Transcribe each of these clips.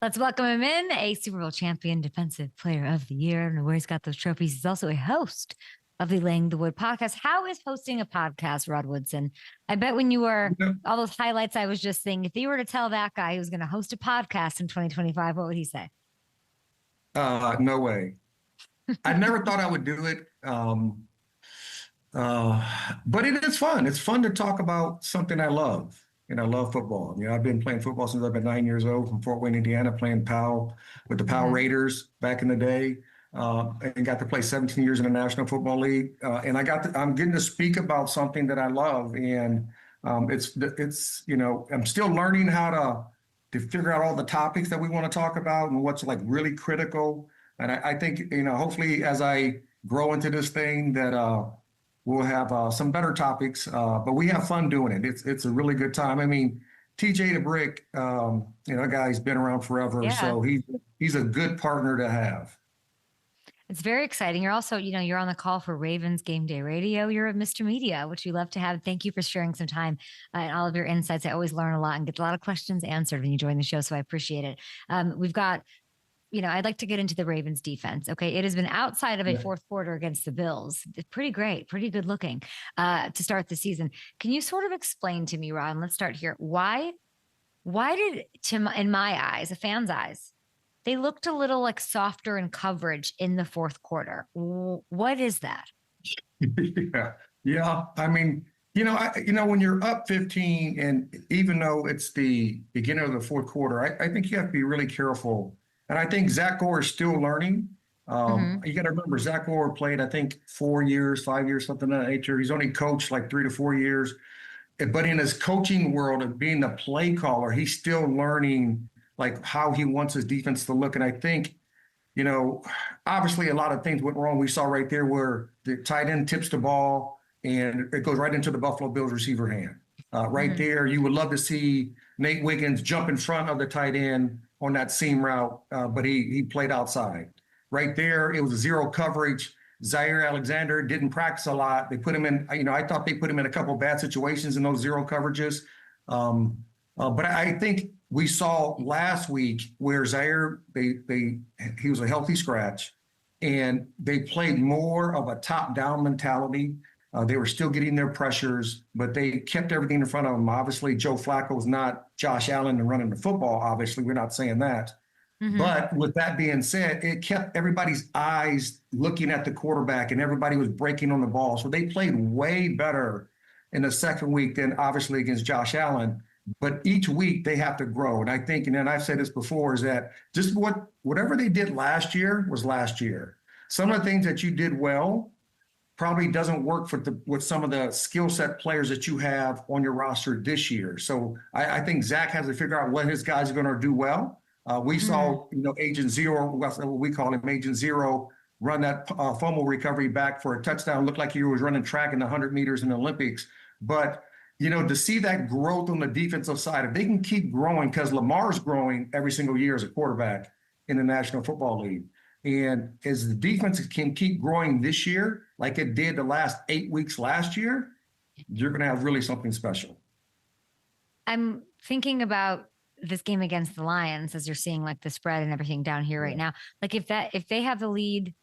Let's welcome him in, a Super Bowl champion, Defensive Player of the Year. I don't know where he's got those trophies. He's also a host of the Laying the Wood podcast. How is hosting a podcast, Rod Woodson? I bet when you were, all those highlights I was just saying, if you were to tell that guy he was going to host a podcast in 2025, what would he say? No way. I never thought I would do it. But it is fun. It's fun to talk about something I love. And I love football. I've been playing football since I've been 9 years old from Fort Wayne, Indiana, playing PAL with the PAL Raiders back in the day, and got to play 17 years in the National Football League. And I'm getting to speak about something that I love. And it's I'm still learning how to figure out all the topics that we want to talk about and what's like really critical. And I think, hopefully as I grow into this thing that we'll have some better topics, but we have fun doing it. It's a really good time. I mean, TJ the Brick, that guy's been around forever, so he's a good partner to have. It's very exciting. You're also, you're on the call for Ravens Game Day Radio. You're a Mr. Media, which we love to have. Thank you for sharing some time and all of your insights. I always learn a lot and get a lot of questions answered when you join the show, so I appreciate it. We've got I'd like to get into the Ravens defense. Okay. It has been outside of a fourth quarter against the Bills. It's pretty great, pretty good looking to start the season. Can you sort of explain to me, Rod, and let's start here. Why did, in my eyes, a fan's eyes, they looked a little like softer in coverage in the fourth quarter? What is that? Yeah. I mean, when you're up 15, and even though it's the beginning of the fourth quarter, I think you have to be really careful. And I think Zach Orr is still learning. You got to remember, Zach Orr played, I think, 4 years, 5 years, something of that nature. He's only coached like 3 to 4 years. But in his coaching world of being the play caller, he's still learning like how he wants his defense to look. And I think, obviously a lot of things went wrong. We saw right there where the tight end tips the ball and it goes right into the Buffalo Bills receiver hand. Right there, you would love to see Nate Wiggins jump in front of the tight end on that seam route, but he played outside. Right there, it was a zero coverage. Zaire Alexander didn't practice a lot. They put him in, I thought they put him in a couple of bad situations in those zero coverages. But I think we saw last week where Zaire, he was a healthy scratch, and they played more of a top-down mentality. They were still getting their pressures, but they kept everything in front of them. Obviously, Joe Flacco's not Josh Allen and running the football. Obviously, we're not saying that. But with that being said, it kept everybody's eyes looking at the quarterback, and everybody was breaking on the ball. So they played way better in the second week than obviously against Josh Allen. But each week they have to grow. And I think, and I've said this before, is that just whatever they did last year was last year. Some of the things that you did well probably doesn't work with some of the skill set players that you have on your roster this year. So I think Zach has to figure out what his guys are going to do well. We saw, Agent Zero, what we call him, Agent Zero, run that fumble recovery back for a touchdown. Looked like he was running track in the 100 meters in the Olympics. But, to see that growth on the defensive side, if they can keep growing, because Lamar's growing every single year as a quarterback in the National Football League. And as the defense can keep growing this year, like it did the last 8 weeks last year, you're going to have really something special. I'm thinking about this game against the Lions as you're seeing like the spread and everything down here right now. Like if they have the lead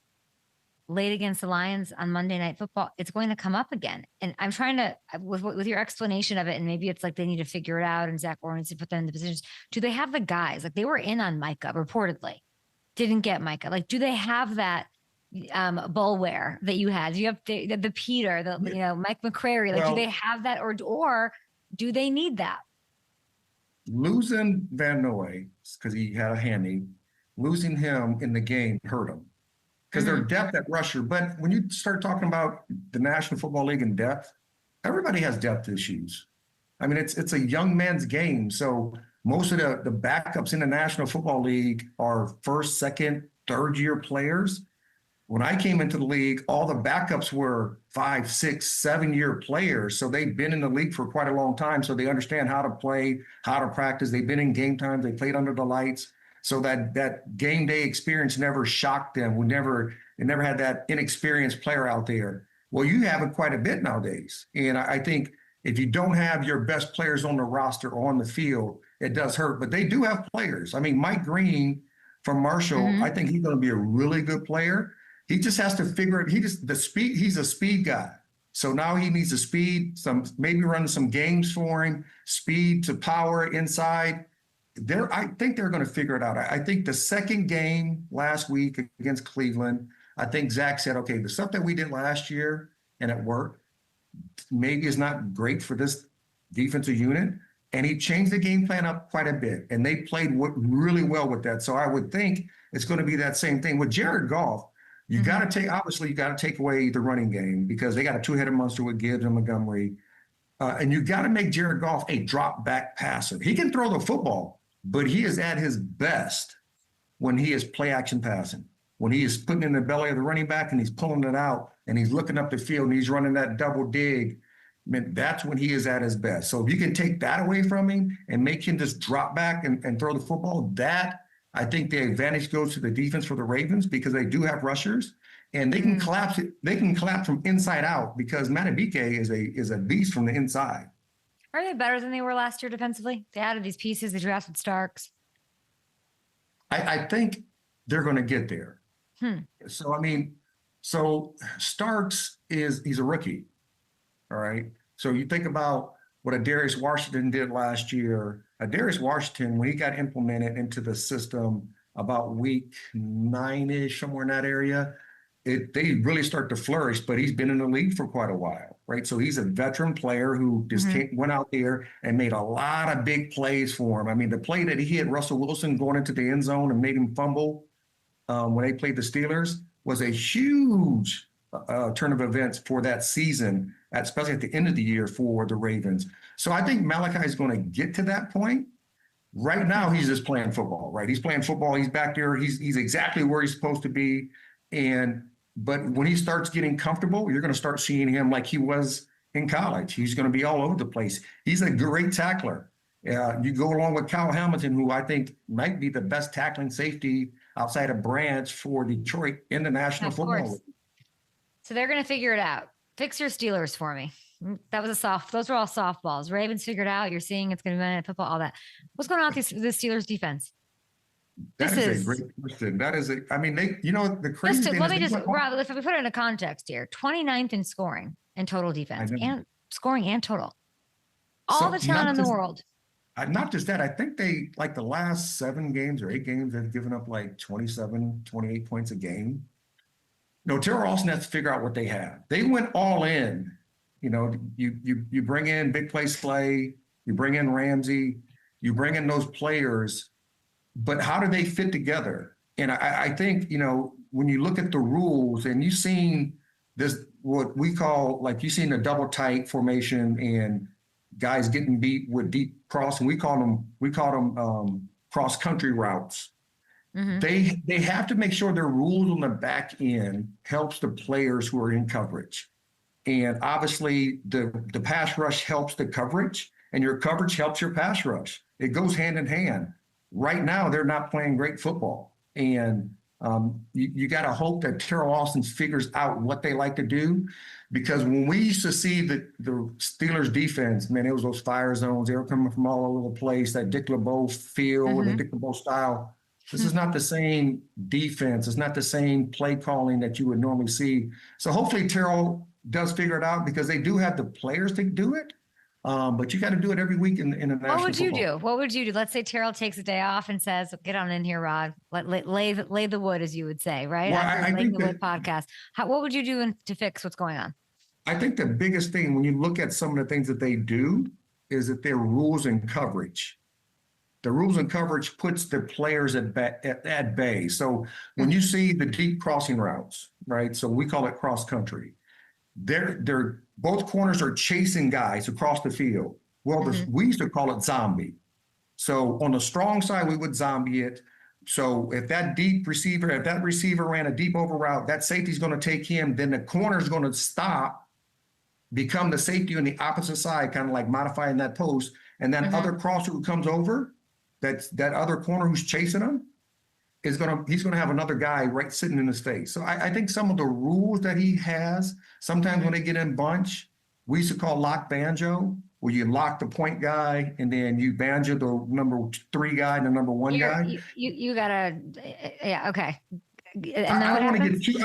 late against the Lions on Monday Night Football, it's going to come up again. And I'm trying to, with your explanation of it, and maybe it's like they need to figure it out and Zach Orr needs to put them in the positions. Do they have the guys? Like they were in on Micah reportedly. Didn't get Micah. Like, do they have that bullware that you had? Do you have the Peter, Mike McCrary? Like, do they have that, or do they need that? Losing Van Noy, because he had a handy, losing him in the game hurt him because they're depth at rusher. But when you start talking about the National Football League and depth, everybody has depth issues. I mean, it's a young man's game, so. Most of the backups in the National Football League are first, second, third-year players. When I came into the league, all the backups were 5, 6, 7-year players. So they've been in the league for quite a long time. So they understand how to play, how to practice. They've been in game times. They played under the lights. So that game day experience never shocked them. They never had that inexperienced player out there. Well, you have it quite a bit nowadays. And I think if you don't have your best players on the roster or on the field, it does hurt. But they do have players. I mean, Mike Green from Marshall, I think he's going to be a really good player. He just has to figure it. He's a speed guy. So now he needs to speed, maybe run some games for him, speed to power inside. I think they're going to figure it out. I think the second game last week against Cleveland, I think Zach said, okay, the stuff that we did last year and it worked, maybe is not great for this defensive unit. And he changed the game plan up quite a bit. And they played really well with that. So I would think it's going to be that same thing with Jared Goff. You got to take away the running game because they got a two-headed monster with Gibbs and Montgomery. And you got to make Jared Goff a drop back passer. He can throw the football, but he is at his best when he is play action passing, when he is putting in the belly of the running back and he's pulling it out and he's looking up the field and he's running that double dig. I mean, that's when he is at his best. So if you can take that away from him and make him just drop back and throw the football, I think the advantage goes to the defense for the Ravens because they do have rushers and they can collapse it. They can collapse from inside out because Matabike is a beast from the inside. Are they better than they were last year defensively? They added these pieces. They drafted Starks. I think they're going to get there. So, I mean, Starks he's a rookie. All right. So you think about what a Darius Washington did last year. Darius Washington, when he got implemented into the system about week 9-ish, somewhere in that area, they really start to flourish, but he's been in the league for quite a while, right? So he's a veteran player who just went out there and made a lot of big plays for him. I mean, the play that he hit Russell Wilson going into the end zone and made him fumble when they played the Steelers was a huge turn of events for that season, especially at the end of the year for the Ravens. So I think Malachi is going to get to that point. Right now, he's just playing football, right? He's playing football. He's back there. He's exactly where he's supposed to be. But when he starts getting comfortable, you're going to start seeing him like he was in college. He's going to be all over the place. He's a great tackler. You go along with Kyle Hamilton, who I think might be the best tackling safety outside of Branch for Detroit in the National Football League. So they're going to figure it out. Fix your Steelers for me. Those were all softballs. Ravens figured out. You're seeing it's going to be Monday Night Football, all that. What's going on with the Steelers defense? That is a great question. The crazy thing Rob, if we put it into context here, 29th in scoring and total defense and scoring and total. All the talent in the world. Not just that, I think they, like the last 7 games or 8 games, they've given up like 27, 28 points a game. No, Terrell Austin has to figure out what they have. They went all in. You bring in big play Slay, you bring in Ramsey, you bring in those players, but how do they fit together? And I think, when you look at the rules and you've seen this, what we call, like you've seen a double tight formation and guys getting beat with deep cross, and we call them cross country routes. They have to make sure their rules on the back end helps the players who are in coverage. And obviously the pass rush helps the coverage and your coverage helps your pass rush. It goes hand in hand. Right now, they're not playing great football. And you got to hope that Terrell Austin figures out what they like to do. Because when we used to see the Steelers defense, man, it was those fire zones. They were coming from all over the place, that Dick LeBeau feel and the Dick LeBeau style. This is not the same defense. It's not the same play calling that you would normally see. So hopefully Terrell does figure it out because they do have the players to do it. But you got to do it every week in the National What would you Football. do? What would you do? Let's say Terrell takes a day off and says, "Get on in here, Rod. Lay the wood," as you would say, right? Well, After I laying think the wood podcast. What would you do to fix what's going on? I think the biggest thing when you look at some of the things that they do is that their rules and coverage. The rules and coverage puts the players at bay. So when you see the deep crossing routes, right? So we call it cross country. They're both corners are chasing guys across the field. Well, we used to call it zombie. So on the strong side, we would zombie it. So if that receiver ran a deep over route, that safety's going to take him. Then the corner's going to stop, become the safety on the opposite side, kind of like modifying that post. And then other crosser who comes over, that other corner who's chasing him, he's going to have another guy right sitting in his face. So I think some of the rules that he has, sometimes when they get in bunch, we used to call lock banjo. where you lock the point guy and then you banjo the number 3 guy and the number 1 guy. You gotta, yeah, okay. And then I what don't want to happens? get too,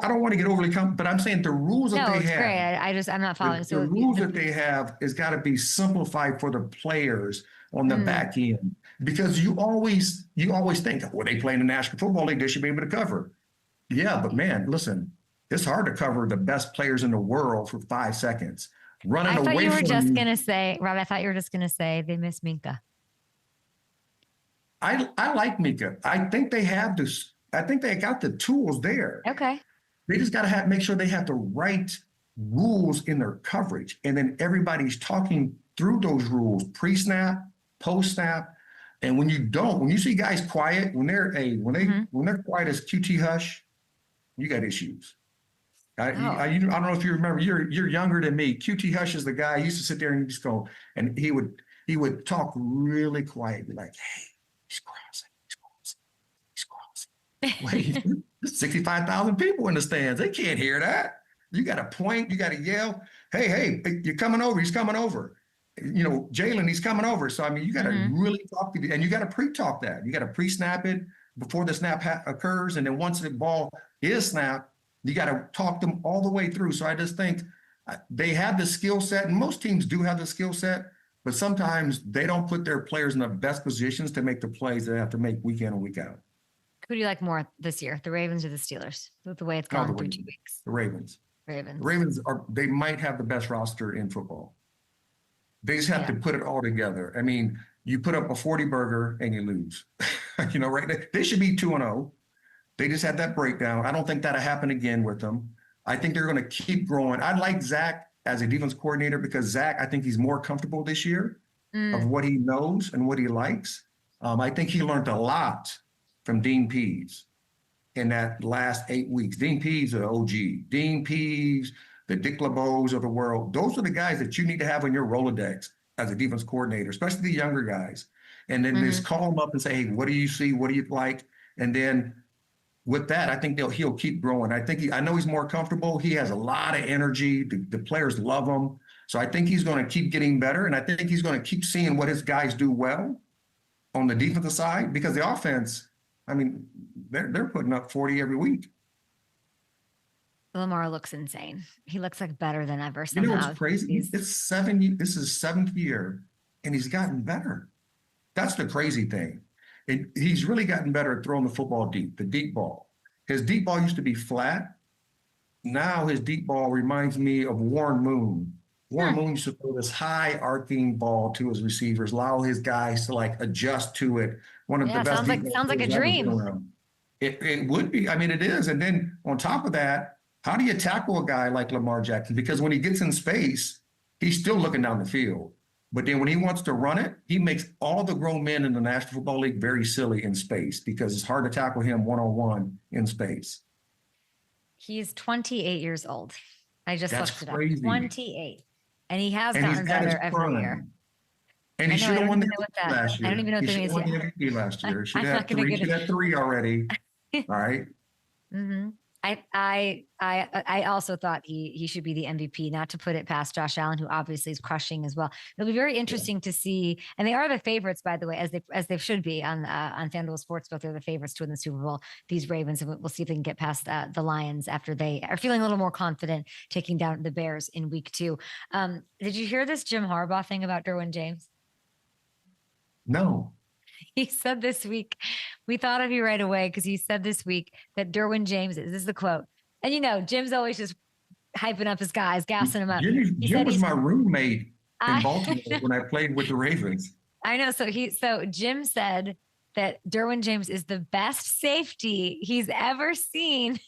I don't want to get overly but I'm saying the rules that No, they it's have, great. I'm not following. the So rules that they have is got to be simplified for the players on the back end, because you always think, well, they play in the National Football League, they should be able to cover. Yeah, but man, listen, it's hard to cover the best players in the world for 5 seconds. Running I thought away you were from just gonna say, Rob, I thought you were just gonna say they miss Minka. I like Mika. I think they have this. I think they got the tools there. Okay. They just got to make sure they have the right rules in their coverage, and then everybody's talking through those rules pre-snap, post-snap, and when you see guys quiet, when they're quiet as QT hush, you got issues. I don't know if you remember. You're younger than me. QT hush is the guy who used to sit there and just go, and he would talk really quietly, like, "Hey, he's crossing. Wait, there's 65,000 people in the stands. They can't hear that. You got to point, you got to yell, hey, you're coming over. He's coming over. You know, Jalen, he's coming over. So, I mean, you got to really talk to, and you got to pre-talk that. You got to pre-snap it before the snap occurs. And then once the ball is snapped, you got to talk them all the way through. So I just think they have the skill set, and most teams do have the skill set, but sometimes they don't put their players in the best positions to make the plays they have to make week in and week out. Who do you like more this year, the Ravens or the Steelers? With the way it's gone through 2 weeks. The Ravens. Ravens. The Ravens they might have the best roster in football. They just have to put it all together. I mean, you put up a 40 burger and you lose. You know, right? They should be 2-0. They just had that breakdown. I don't think that'll happen again with them. I think they're going to keep growing. I like Zach as a defense coordinator because Zach, I think he's more comfortable this year of what he knows and what he likes. I think he learned a lot from Dean Pease in that last 8 weeks. Dean Pease, the OG. Dean Pease, the Dick LeBeaus of the world. Those are the guys that you need to have on your Rolodex as a defense coordinator, especially the younger guys. And then just call them up and say, hey, what do you see? What do you like? And then with that, I think he'll keep growing. I know he's more comfortable. He has a lot of energy. The players love him. So I think he's going to keep getting better. And I think he's going to keep seeing what his guys do well on the defensive side, because the offense, I mean, they're putting up 40 every week. Lamar looks insane. He looks like better than ever somehow. You know what's crazy? This is 7th year, and he's gotten better. That's the crazy thing. And he's really gotten better at throwing the football deep, the deep ball. His deep ball used to be flat. Now his deep ball reminds me of Warren Moon. Warren Moon used to throw this high arcing ball to his receivers, allow his guys to like adjust to it. One of the best. Sounds like a dream. It would be. I mean, it is. And then on top of that, how do you tackle a guy like Lamar Jackson? Because when he gets in space, he's still looking down the field. But then when he wants to run it, he makes all the grown men in the National Football League very silly in space because it's hard to tackle him one-on-one in space. He's 28 years old. I just looked it up. Crazy. 28. And he has gotten better every year. And he should have won the MVP last year. I don't even know what that means. He should have won the MVP last year. Should have 3 already. All right. I also thought he should be the MVP, not to put it past Josh Allen, who obviously is crushing as well. It'll be very interesting to see, and they are the favorites, by the way, as they should be on FanDuel Sportsbook. They're the favorites to win the Super Bowl. These Ravens, and we'll see if they can get past the Lions after they are feeling a little more confident taking down the Bears in week 2. Did you hear this Jim Harbaugh thing about Derwin James? No. He said this week, we thought of you right away because he said this week that Derwin James, this is the quote. And you know, Jim's always just hyping up his guys, gassing him up. Jim was my roommate in Baltimore when I played with the Ravens. I know. So Jim said that Derwin James is the best safety he's ever seen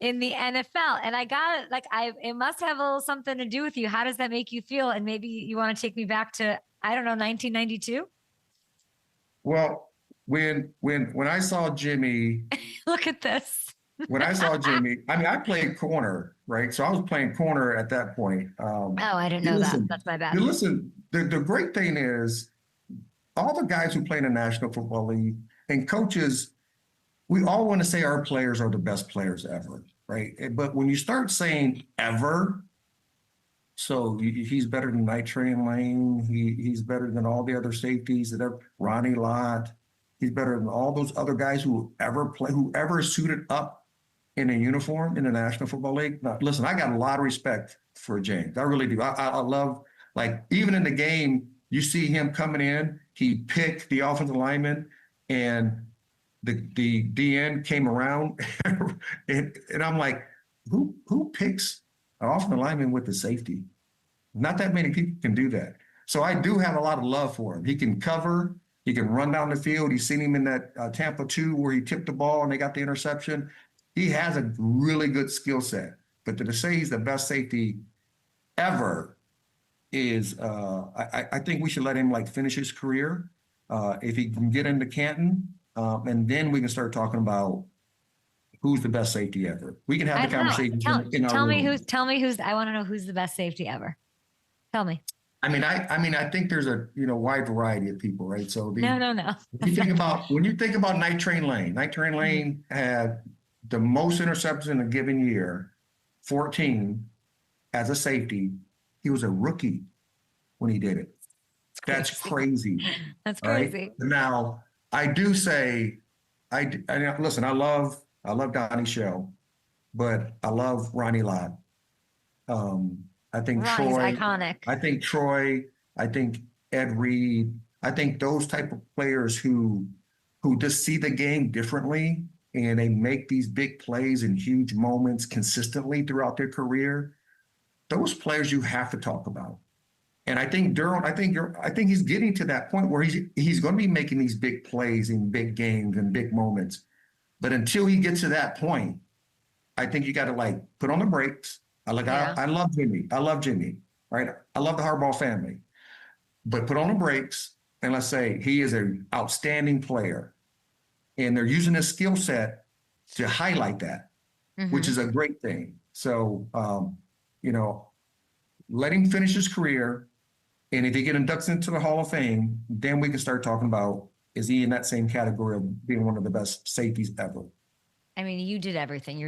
in the NFL. And I got it. It must have a little something to do with you. How does that make you feel? And maybe you want to take me back to, I don't know, 1992? Well, when I saw Jimmy, look at this. When I saw Jimmy, I mean, I played corner, right? So I was playing corner at that point. I didn't know that. That's my bad. Listen, the great thing is all the guys who play in the National Football League and coaches, we all want to say our players are the best players ever, right? But when you start saying ever, So he's better than Night Train Lane. He's better than all the other safeties that ever, Ronnie Lott. He's better than all those other guys who ever play, who ever suited up in a uniform in the National Football League. Now, listen, I got a lot of respect for James. I really do. I love, like, even in the game, you see him coming in, he picked the offensive lineman, and the DN came around, and I'm like, who picks an offensive lineman with the safety? Not that many people can do that. So I do have a lot of love for him. He can cover, he can run down the field. You've seen him in that Tampa 2 where he tipped the ball and they got the interception. He has a really good skill set. But to say he's the best safety ever is, I think we should let him like finish his career. If he can get into Canton, and then we can start talking about who's the best safety ever. We can have the conversation in our room. Tell me who's, I want to know who's the best safety ever. Tell me. I mean, I think there's a wide variety of people, right? So no. When you think about Night Train Lane had the most interceptions in a given year, 14 as a safety. He was a rookie when he did it. That's crazy. That's crazy. Right? Now, I do say, listen, I love Donnie Shell, but I love Ronnie Lott. I think Ronnie's Troy, iconic. I think Ed Reed, I think those type of players who just see the game differently and they make these big plays in huge moments consistently throughout their career. Those players you have to talk about. And I think Derwin, I think he's getting to that point where he's going to be making these big plays in big games and big moments. But until he gets to that point, I think you got to like put on the brakes. I love Jimmy, right? I love the HARBAUGH family, but put on the brakes and let's say he is an outstanding player, and they're using his skill set to highlight that, which is a great thing. So, let him finish his career, and if he get inducted into the Hall of Fame, then we can start talking about, is he in that same category of being one of the best safeties ever? I mean, you did everything.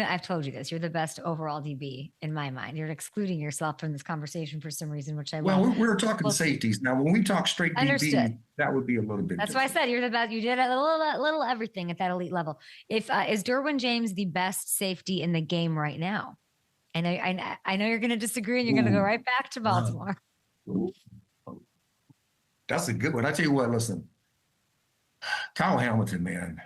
I've told you this. You're the best overall DB in my mind. You're excluding yourself from this conversation for some reason, which I love. Well, we're talking safeties now. When we talk straight DB, that would be a little bit. That's why I said you're the best. You did a little everything at that elite level. If is Derwin James the best safety in the game right now? And I know you're going to disagree, and you're going to go right back to Baltimore. That's a good one. I tell you what. Listen, Kyle Hamilton, man.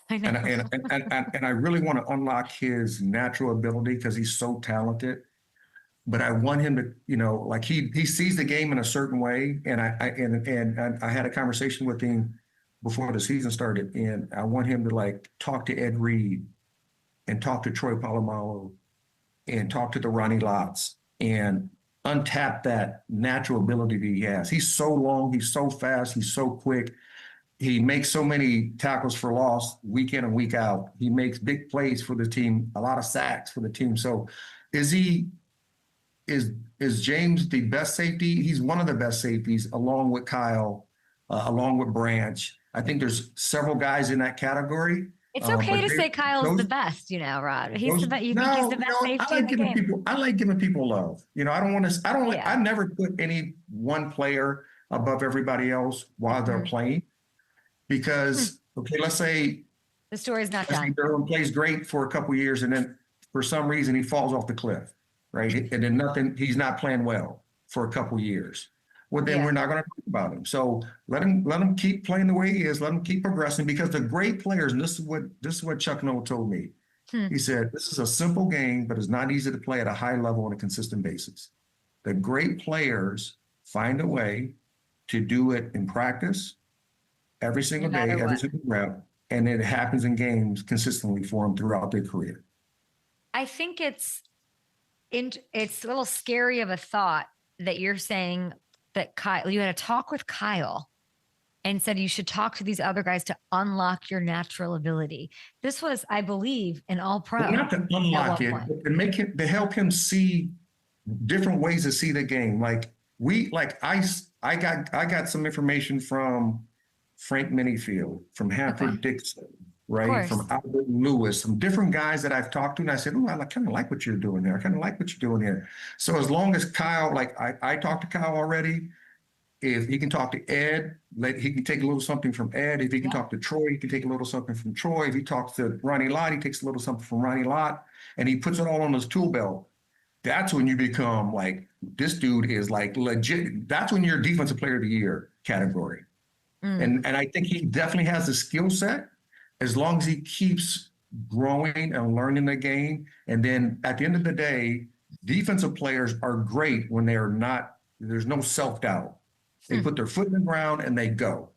And I really want to unlock his natural ability because he's so talented. But I want him to, like he sees the game in a certain way. And I had a conversation with him before the season started, and I want him to like talk to Ed Reed and talk to Troy Polamalu and talk to the Ronnie Lotts and untap that natural ability that he has. He's so long, he's so fast, he's so quick. He makes so many tackles for loss week in and week out. He makes big plays for the team, a lot of sacks for the team. So is James the best safety? He's one of the best safeties, along with Kyle, along with Branch. I think there's several guys in that category. It's okay to say Kyle's the best, Rod. He's the best. You think he's the best safety in the game? I like giving people love. I never put any one player above everybody else while they're playing. Because, okay, let's say the story's not done. Derwin plays great for a couple of years, and then for some reason he falls off the cliff, right? And then he's not playing well for a couple of years. Well, then we're not going to talk about him. So let him keep playing the way he is. Let him keep progressing, because the great players, and this is what Chuck Noll told me. He said, this is a simple game, but it's not easy to play at a high level on a consistent basis. The great players find a way to do it in practice, every single day, every single rep, and it happens in games consistently for them throughout their career. I think it's a little scary of a thought that you're saying that you had a talk with Kyle and said you should talk to these other guys to unlock your natural ability. This was, I believe, an all-pro. Well, not to unlock it, but to help him see different ways to see the game. I got some information from Frank Minifield, from Hanford Dixon, Of right? course. From Albert Lewis, some different guys that I've talked to. And I said, oh, I kind of like what you're doing there. I kind of like what you're doing here. So as long as Kyle, like I talked to Kyle already, if he can talk to Ed, he can take a little something from Ed. If he can talk to Troy, he can take a little something from Troy. If he talks to Ronnie Lott, he takes a little something from Ronnie Lott, and he puts it all on his tool belt. That's when you become like, this dude is like legit. That's when you're defensive player of the year category. And I think he definitely has the skill set as long as he keeps growing and learning the game. And then at the end of the day, defensive players are great when there's no self-doubt. They put their foot in the ground and they go.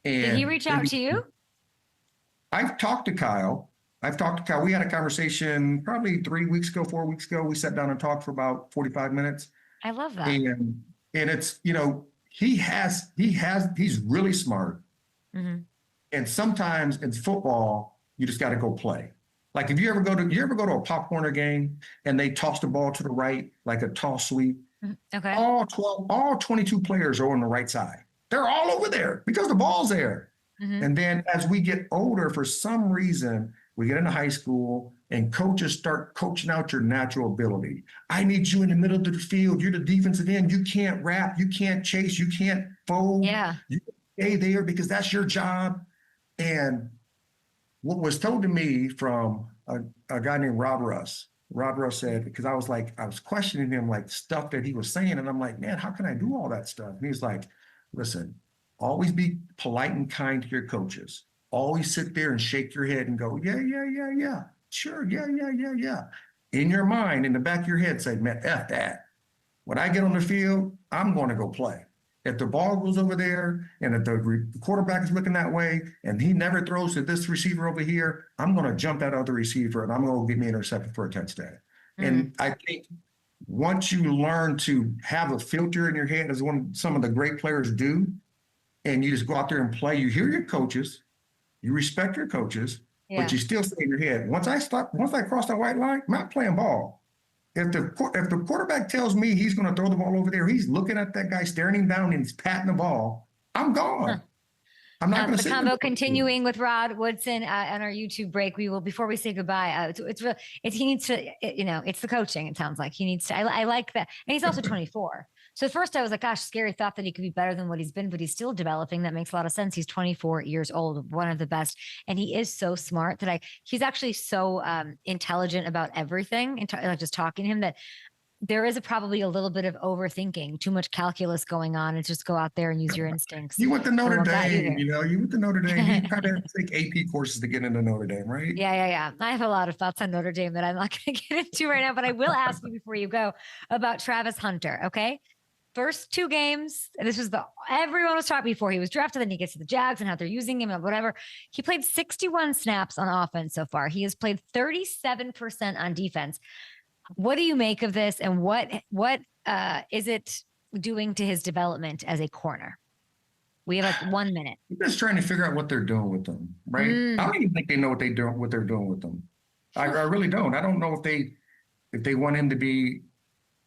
And did he reach out to you? I've talked to Kyle. We had a conversation probably 4 weeks ago. We sat down and talked for about 45 minutes. I love that. And it's, he's really smart. And sometimes in football, you just got to go play. Like if you ever go to a Pop Warner game and they toss the ball to the right, like a toss sweep, okay. all 22 players are on the right side. They're all over there because the ball's there. And then as we get older, for some reason, we get into high school and coaches start coaching out your natural ability. I need you in the middle of the field. You're the defensive end. You can't wrap. You can't chase. You can't fold. Yeah. You stay there because that's your job. And what was told to me from a guy named Rod Russ said, because I was questioning him, like stuff that he was saying. And I'm like, man, how can I do all that stuff? And he's like, listen, always be polite and kind to your coaches. Always sit there and shake your head and go, yeah. Sure, yeah. In your mind, in the back of your head, say, man, F that. When I get on the field, I'm going to go play. If the ball goes over there and if the quarterback is looking that way and he never throws to this receiver over here, I'm going to jump that other receiver and I'm going to get me intercepted for a touchdown. And I think once you learn to have a filter in your head, as some of the great players do, and you just go out there and play, you hear your coaches, you respect your coaches, but you still stay in your head. Once I cross that white line, I'm not playing ball. If the quarterback tells me he's going to throw the ball over there, he's looking at that guy, staring him down, and he's patting the ball, I'm gone. I'm not going to the combo continuing with Rod Woodson on our YouTube break. We will, before we say goodbye, he needs to, it's the coaching. It sounds like he needs to, I like that. And he's also 24. So at first I was like, gosh, scary thought that he could be better than what he's been, but he's still developing. That makes a lot of sense. He's 24 years old, one of the best. And he is so smart that he's actually so intelligent about everything. And like just talking to him, that there is probably a little bit of overthinking, too much calculus going on, and just go out there and use your instincts. You went to Notre Dame, you went to Notre Dame. You kind of take AP courses to get into Notre Dame, right? Yeah. I have a lot of thoughts on Notre Dame that I'm not going to get into right now, but I will ask you before you go about Travis Hunter, okay? First 2 games, and this was everyone was talking before he was drafted, then he gets to the Jags and how they're using him and whatever. He played 61 snaps on offense so far. He has played 37% on defense. What do you make of this, and what is it doing to his development as a corner? We have like 1 minute. I'm just trying to figure out what they're doing with them, right? I don't even think they know what they're doing with them. I really don't. I don't know if they want him to be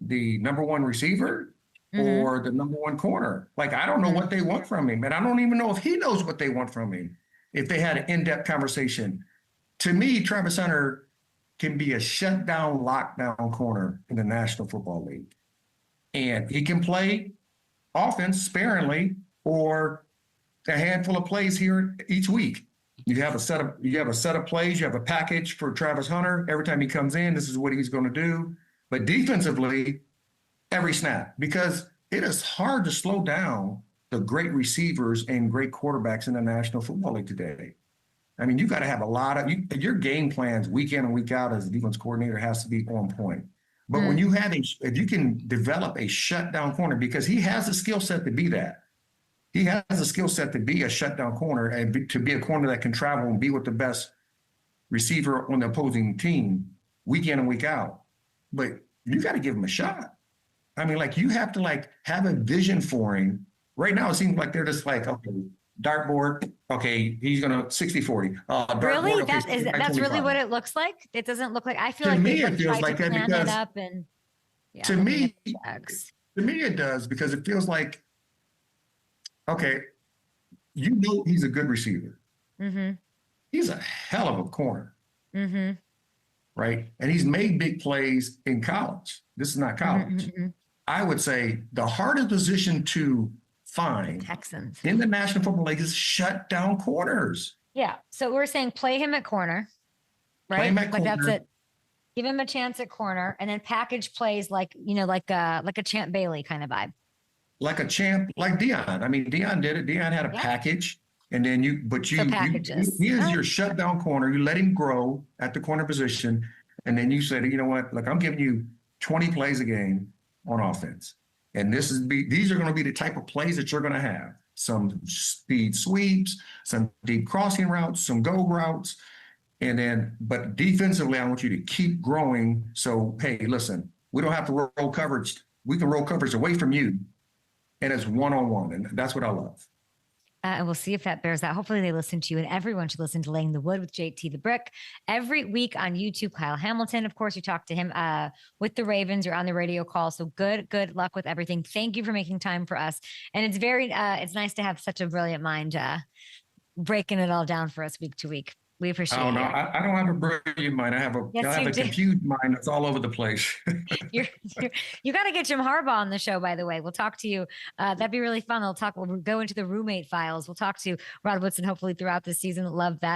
the number 1 receiver or the number 1 corner. Like, I don't know what they want from him. And I don't even know if he knows what they want from him. If they had an in-depth conversation. To me, Travis Hunter can be a shutdown, lockdown corner in the National Football League. And he can play offense sparingly or a handful of plays here each week. You have a set of plays, you have a package for Travis Hunter. Every time he comes in, this is what he's going to do. But defensively, every snap, because it is hard to slow down the great receivers and great quarterbacks in the National Football League today. I mean, you got to have a lot of your game plans week in and week out as a defense coordinator has to be on point. But when you have if you can develop a shutdown corner, because he has a skill set to be that. He has a skill set to be a shutdown corner and to be a corner that can travel and be with the best receiver on the opposing team week in and week out. But you got to give him a shot. I mean, like, you have to have a vision for him. Right now, it seems like they're just like, okay, dartboard, okay, he's going to 60-40. Really? Okay, that's really what it looks like? It doesn't look like, I feel like me, it feels like that because up and, to me, it does, because it feels like, okay, he's a good receiver. He's a hell of a corner, Mm-hmm. right? And he's made big plays in college. This is not Mm-hmm, college. mm-hmm. I would say the hardest position to The find Texans. in the National Football League is shut down corners. Yeah. So we're saying play him at corner, Play right? him at Like that's corner it. Give him a chance at corner, and then package plays like like a Champ Bailey kind of vibe. like a champ, like Dion. I mean, Dion did it. Dion had a Yeah. package, and then So packages. he All is right. your shutdown corner. You let him grow at the corner position, and then you said, you know what? Look, I'm giving you 20 plays a game on offense, and these are going to be the type of plays that you're going to have. Some speed sweeps, some deep crossing routes, some go routes, and then, but defensively, I want you to keep growing. So, hey, listen, we don't have to roll coverage. We can roll coverage away from you, and it's one-on-one, and that's what I love. And we'll see if that bears out. Hopefully, they listen to you, and everyone should listen to Laying the Wood with JT the Brick every week on YouTube. Kyle Hamilton, of course, you talk to him with the Ravens. You're on the radio call, so good luck with everything. Thank you for making time for us, and it's nice to have such a brilliant mind breaking it all down for us week to week. We I appreciate don't know. you. I don't have a brilliant mind. I Yes, have you a do. confused mind that's all over the place. You're, you got to get Jim Harbaugh on the show, by the way. We'll talk to you. That'd be really fun. We'll go into the roommate files. We'll talk to Rod Woodson hopefully throughout the season. Love that.